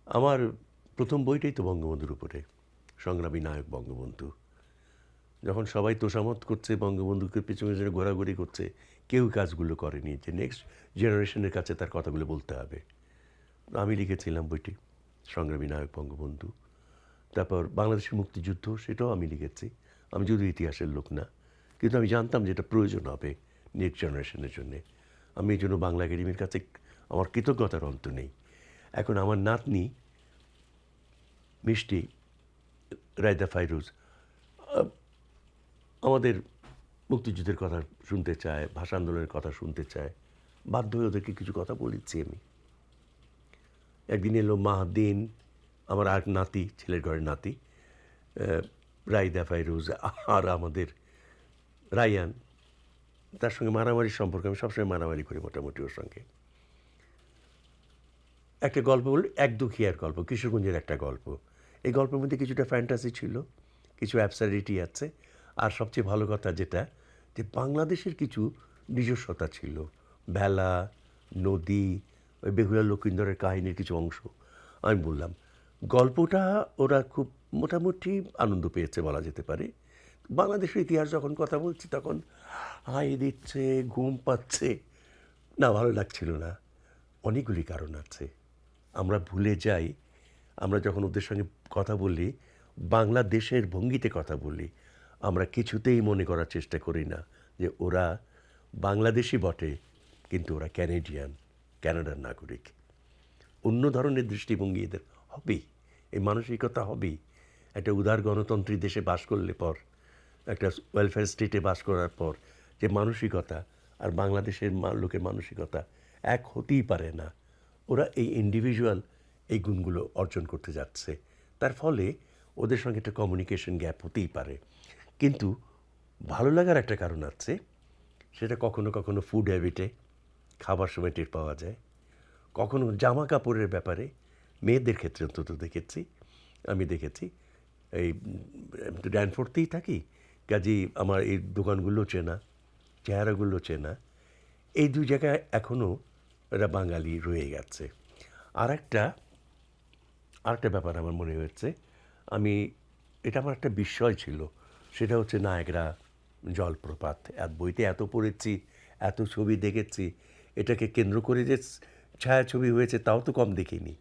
আমার প্রথম বইটাই তো বঙ্গবন্ধুর উপরে, সংগ্রামী নায়ক বঙ্গবন্ধু। যখন সবাই তোষামত করছে, বঙ্গবন্ধুকে পেছনে পেছনে ঘোরাঘুরি করছে, কেউ কাজগুলো করেনি যে নেক্সট জেনারেশনের কাছে তার কথাগুলো বলতে হবে। আমি লিখেছিলাম বইটি, সংগ্রামী নায়ক বঙ্গবন্ধু। তারপর বাংলাদেশের মুক্তিযুদ্ধ, সেটাও আমি লিখেছি। আমি যদিও ইতিহাসের লোক না, কিন্তু আমি জানতাম যে এটা প্রয়োজন হবে নেক্সট জেনারেশনের জন্যে। আমি এই জন্য বাংলা একাডেমির কাছে আমার কৃতজ্ঞতার অন্ত নেই। এখন আমার নাতনি মিষ্টি, রায়দা ফাইরুজ, আমাদের মুক্তিযুদ্ধের কথা শুনতে চায়, ভাষা আন্দোলনের কথা শুনতে চায়। বাধ্য হয়ে ওদেরকে কিছু কথা বলেছি আমি। একদিন এলো মাহদিন, আমার আর নাতি, ছেলের ঘরের নাতি, রাইদা ফাইরুজ, আর আমাদের রায়ান, তার সঙ্গে মারামারির সম্পর্ক। আমি সবসময় মারামারি করি মোটামুটি ওর সঙ্গে। একটা গল্প বলি, এক দুঃখিয়ার গল্প, কিশোরগঞ্জের একটা গল্প। এই গল্পের মধ্যে কিছুটা ফ্যান্টাসি ছিল, কিছু অ্যাবসার্ডিটি আছে, আর সবচেয়ে ভালো কথা যেটা, যে বাংলাদেশের কিছু নিজস্বতা ছিল। ভেলা, নদী, ওই বেহুলা লক্ষিন্দরের কাহিনীর কিছু অংশ আমি বললাম। গল্পটা ওরা খুব মোটামুটি আনন্দ পেয়েছে বলা যেতে পারে। বাংলাদেশের ইতিহাস যখন কথা বলছি তখন হাই দিচ্ছে, ঘুম পাচ্ছে, না ভালো লাগছিল না। অনেকগুলি কারণ আছে। আমরা ভুলে যাই, আমরা যখন ওদের সঙ্গে কথা বলি, বাংলাদেশের ভঙ্গিতে কথা বলি, আমরা কিছুতেই মনে করার চেষ্টা করি না যে ওরা বাংলাদেশি বটে, কিন্তু ওরা ক্যানেডিয়ান, ক্যানাডার নাগরিক। অন্য ধরনের দৃষ্টিভঙ্গি এদের হবেই, এই মানসিকতা হবেই। একটা উদার গণতন্ত্রী দেশে বাস করলে পর, একটা ওয়েলফেয়ার স্টেটে বাস করার পর, যে মানসিকতা আর বাংলাদেশের লোকের মানসিকতা এক হতেই পারে না। ওরা এই ইন্ডিভিজুয়াল এই গুণগুলো অর্জন করতে যাচ্ছে, তার ফলে ওদের সঙ্গে একটা কমিউনিকেশন গ্যাপ হতেই পারে। কিন্তু ভালো লাগার একটা কারণ আছে, সেটা কখনো কখনো ফুড হ্যাবিটে, খাবার সময় টের পাওয়া যায়। কখনো জামা কাপড়ের ব্যাপারে, মেয়েদের ক্ষেত্রে অন্তত দেখেছি, আমি দেখেছি। এই ড্যানফোর্ডতেই থাকি, কাজেই আমার এই দোকানগুলো চেনা, চেহারাগুলো চেনা। এই দুই জায়গায় এখনও এরা বাঙালি রয়ে গেছে। আর একটা আরেকটা ব্যাপার আমার মনে হয়েছে, আমি, এটা আমার একটা বিস্ময় ছিল, সেটা হচ্ছে নায়াগ্রা জলপ্রপাত। বইতে এত পড়েছি, এত ছবি দেখেছি, এটাকে কেন্দ্র করে যে ছায়াছবি হয়েছে তাও তো কম দেখিনি।